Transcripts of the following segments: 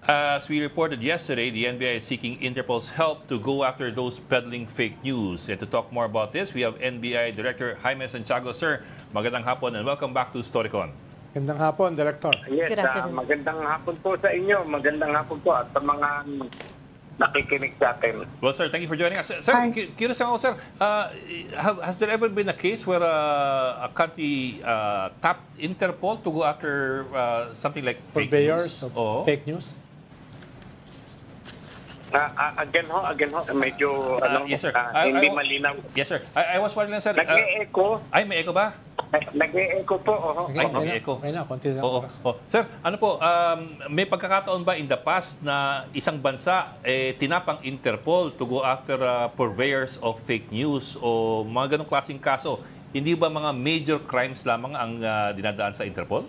As we reported yesterday, the NBI is seeking Interpol's help to go after those peddling fake news. And to talk more about this, we have NBI Director Jaime Santiago. Sir, magandang hapon and welcome back to Storycon. Magandang hapon, Director. Yes, magandang hapon po sa inyo. Magandang hapon po at sa mga nakikinig sa atin. Well, sir, thank you for joining us. Sir, curious ako, sir, has there ever been a case where a country tapped Interpol to go after something like fake news? Fake news? Again ho, medyo yes, sir. hindi malinaw. Yes, sir. I was wondering, sir. Nag-e-echo? Ay, may echo ba? Nag-e-echo po. Ay, nag-e-echo. Okay na, konti lang. Sir, ano po, may pagkakataon ba in the past na isang bansa tinapang Interpol to go after purveyors of fake news o mga ganong klaseng kaso? Hindi ba mga major crimes lamang ang dinadaan sa Interpol?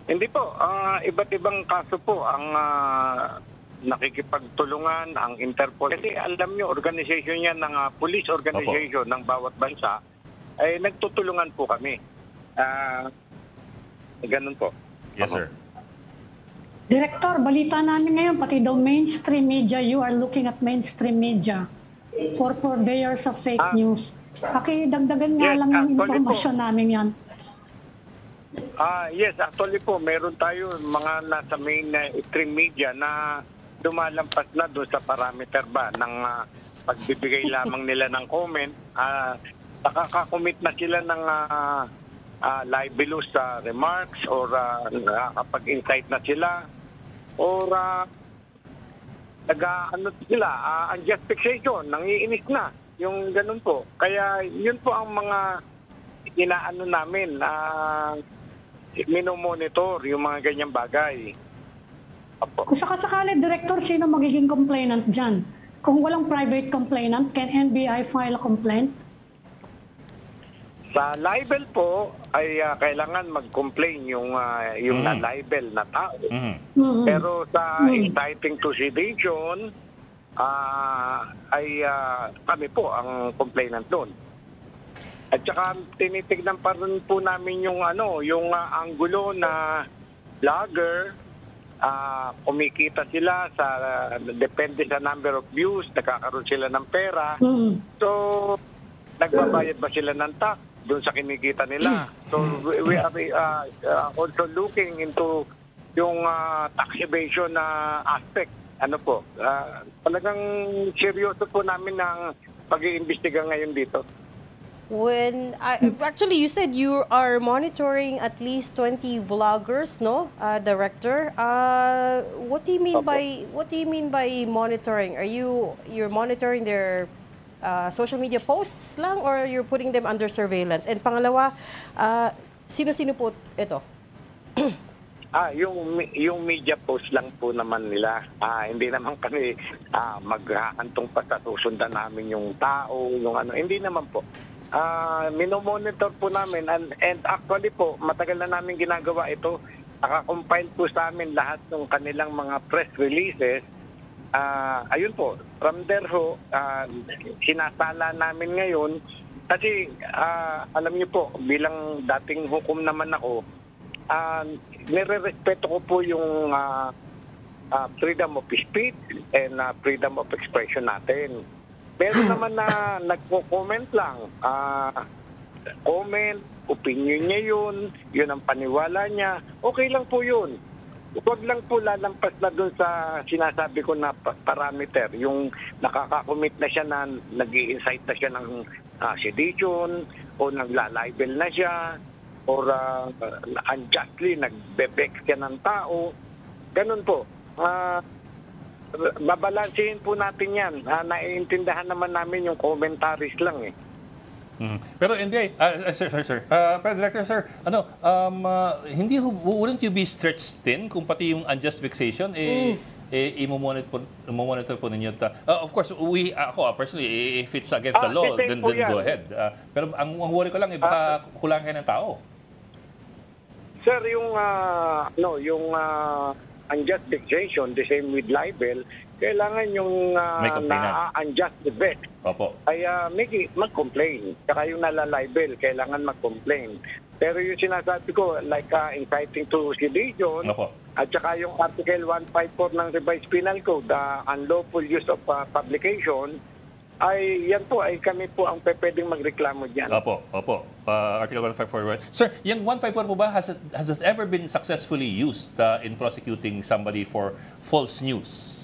Hindi po. Iba't ibang kaso po ang nakikipagtulungan ang Interpol. Kasi alam nyo, organization yan ng police organization ng bawat bansa, ay nagtutulungan po kami. Ganun po. Yes, sir. Director, balita namin ngayon, pati daw mainstream media, you are looking at mainstream media for purveyors of fake news. Pakidagdagan nga lang yung informasyon namin yan. Yes, actually po, meron tayo mga nasa mainstream media na lumalampas na doon sa parameter ba ng pagbibigay lamang nila ng comment. Nakakakomit na sila ng libelous remarks or nakakapag-incite na sila or unjust fixation, nangiinis na yung ganun po. Kaya yun po ang mga inaano namin minomonitor yung mga ganyang bagay. Kung sakasakali, Director, sino magiging complainant dyan? Kung walang private complainant, can NBI file a complaint? Sa libel po, ay kailangan mag-complain yung na-libel na tao. Pero sa inciting to sedition, kami po ang complainant doon. At saka tinitignan pa rin po namin yung anggulo na vlogger, kumikita sila depende sa number of views, nakakaroon sila ng pera. So, nagbabayad ba sila ng tax doon sa kinikita nila? So, we are also looking into yung tax evasion aspect. Ano po? Talagang seryoso po namin ang pag-iimbestiga ngayon dito. Actually, you said you are monitoring at least 20 vloggers, no, Director? What do you mean by monitoring? You're monitoring their social media posts lang, or you're putting them under surveillance? And pangalawa, sino-sino po ito? Yung media post lang po naman nila. Hindi naman kami maghahantong pa sa susundan namin yung tao, yung hindi naman po. Minomonitor po namin and actually po, matagal na namin ginagawa ito. Nakakompile po sa amin lahat ng kanilang mga press releases. Ayun po, from there ho, sinasala namin ngayon. Kasi alam niyo po, bilang dating hukom naman ako, nire-respeto ko po yung freedom of speech and freedom of expression natin. Meron naman na nagko-comment lang. Comment, opinion niya yun ang paniwala niya. Okay lang po yun. Huwag lang po lalampas na doon sa sinasabi ko na parameter. Yung nakaka-commit na siya na nag-i-incite na siya ng sedition o nagla-libel na siya or unjustly nagbe-vex siya ng tao. Ganun po. Babalansihin po natin yan. Naiintindihan naman namin yung commentaries lang eh. Pero NBI, sir, pero Director, sir, wouldn't you be stretched thin kung pati yung unjust vexation, i-monitor po ninyo? Of course, ako personally, if it's against the law, then go ahead. Pero ang worry ko lang, baka kulangan kayo ng tao. Sir, yung unjust vexation, the same with libel, kailangan yung na-unjust vex. Opo. Ay mag-complain. Saka yung nala-libel, kailangan mag-complain. Pero yung sinasabi ko, like inciting to sedition, Opo. at saka yung Article 154 ng Revised Penal Code, unlawful use of publication, ay yan po ay kami po ang pwedeng magreklamo diyan. Opo, opo. Article 154. Right? Sir, yung 154 po ba, has it ever been successfully used in prosecuting somebody for false news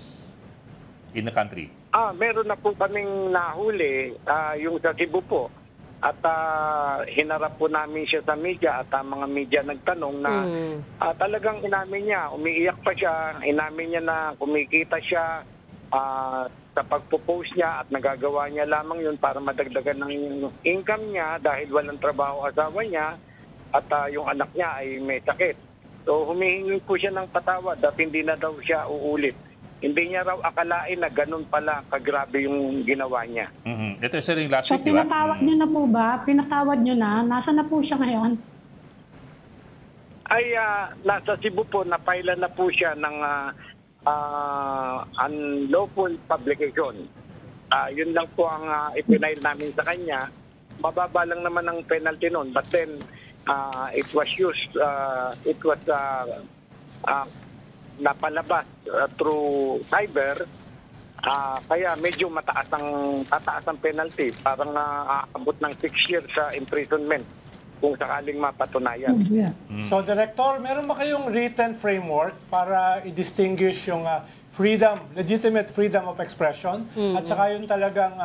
in the country? Meron na po kaming nahuli, yung sa Cebu po. At hinarap po namin siya sa media at mga media nagtanong na talagang inamin niya, umiiyak pa siya, inamin niya na kumikita siya sa pagpo-post niya at nagagawa niya lamang yun para madagdagan ng income niya dahil walang trabaho asawa niya at yung anak niya ay may sakit. So humihingi po siya ng patawad at hindi na daw siya uulit. Hindi niya raw akalain na ganun pala kagrabe yung ginawa niya. Ito sir yung last So, week, di ba? pinatawad niyo na po ba? Pinatawad niyo na? Nasaan na po siya ngayon? Ay, nasa Cebu po, napailan na po siya ng unlawful publication. Yun lang po ang ipinail namin sa kanya. Mababa lang naman ang penalty noon. But then, it was used, napalabas through cyber, kaya medyo tataas ang penalty, parang aabot ng 6 years sa imprisonment kung sakaling mapatunayan. So, Director, meron ba kayong written framework para i-distinguish yung legitimate freedom of expression at saka yung talagang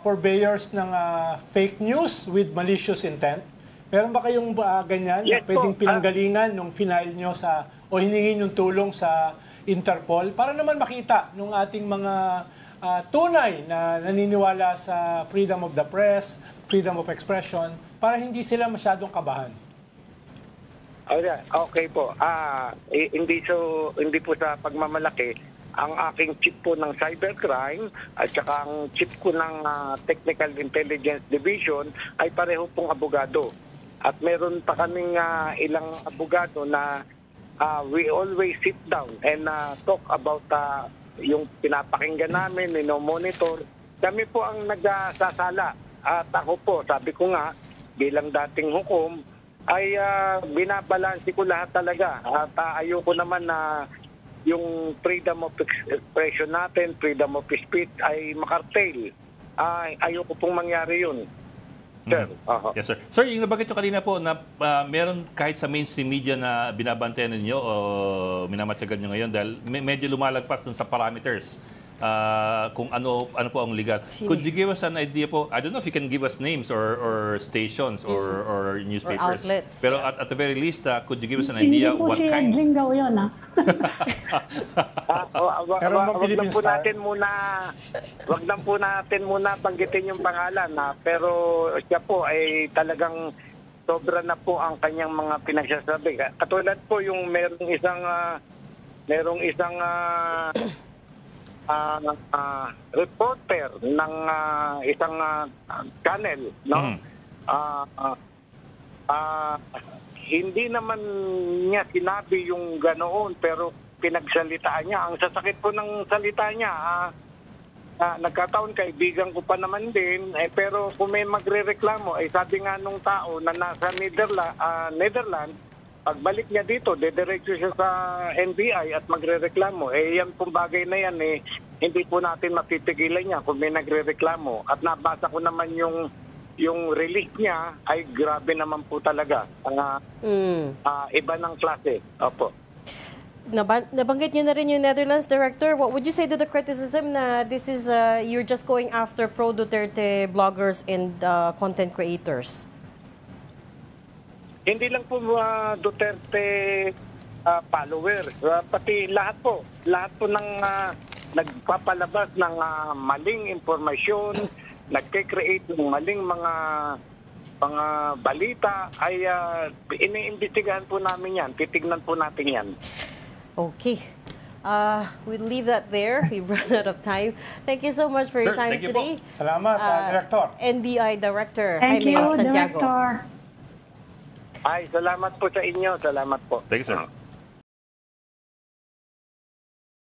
purveyors ng fake news with malicious intent? Meron ba kayong ganyan Yes, na pwedeng po. pinanggalingan nung final nyo o hiningin yung tulong sa Interpol para naman makita nung ating mga tunay na naniniwala sa freedom of the press, freedom of expression, para hindi sila masyadong kabahan? Okay po. Hindi po sa pagmamalaki. Ang aking chief po ng cybercrime at saka ang chief ko ng Technical Intelligence Division ay pareho pong abogado. At meron pa kaming ilang abogado na we always sit down and talk about yung pinapakinggan namin, monitor. Kami po ang nagsasala. At ako po, sabi ko nga, bilang dating hukom, ay binabalansi ko lahat talaga. At ayoko naman na yung freedom of expression natin, freedom of speech ay makartel. Ayoko pong mangyari yun. Sir. Yes, sir. Sir, yung nabanggit nyo kanina po na meron kahit sa mainstream media na binabantayan ninyo o minamatyagan nyo ngayon dahil medyo lumalagpas dun sa parameters kung ano po ang legal. Could you give us an idea po? I don't know if you can give us names or stations or newspapers. Or outlets. Pero at the very least, could you give us an idea Hindi po what si kind? Edling Gao yun, Meron bang Philippine Star? Wag lang po natin muna banggitin yung pangalan pero siya po ay talagang sobra na po ang kanyang mga pinagsasabi. Katulad po yung merong isang reporter ng isang channel, no? Hindi naman niya sinabi yung ganoon pero pinagsalitaan niya. Ang sasakit po ng salita niya, nagkataon kaibigan ko pa naman din, pero kung may magrereklamo, sabi nga nung tao na nasa Netherlands, pagbalik niya dito, dediretso siya sa NBI at magrereklamo. Yan pong bagay na yan, hindi po natin mapipigilan niya kung may nagrereklamo. At nabasa ko naman yung release niya, ay grabe naman po talaga. Iba ng klase. Opo. Nabanggit nyo na rin yung Netherlands, Director. What would you say to the criticism na this is, you're just going after pro-Duterte bloggers and content creators? Hindi lang po Duterte followers, pati lahat po ng nagpapalabas ng maling impormasyon, nagke-create ng maling mga balita, ay iniimbestigahan po namin yan, titignan po natin yan. Okay. We'll leave that there. We've run out of time. Thank you so much for your Sir, time thank you today. Salamat, Director. NBI Director Thank Jaime you, Santiago. Director. Ay, salamat po sa inyo. Salamat po. Thank you, sir.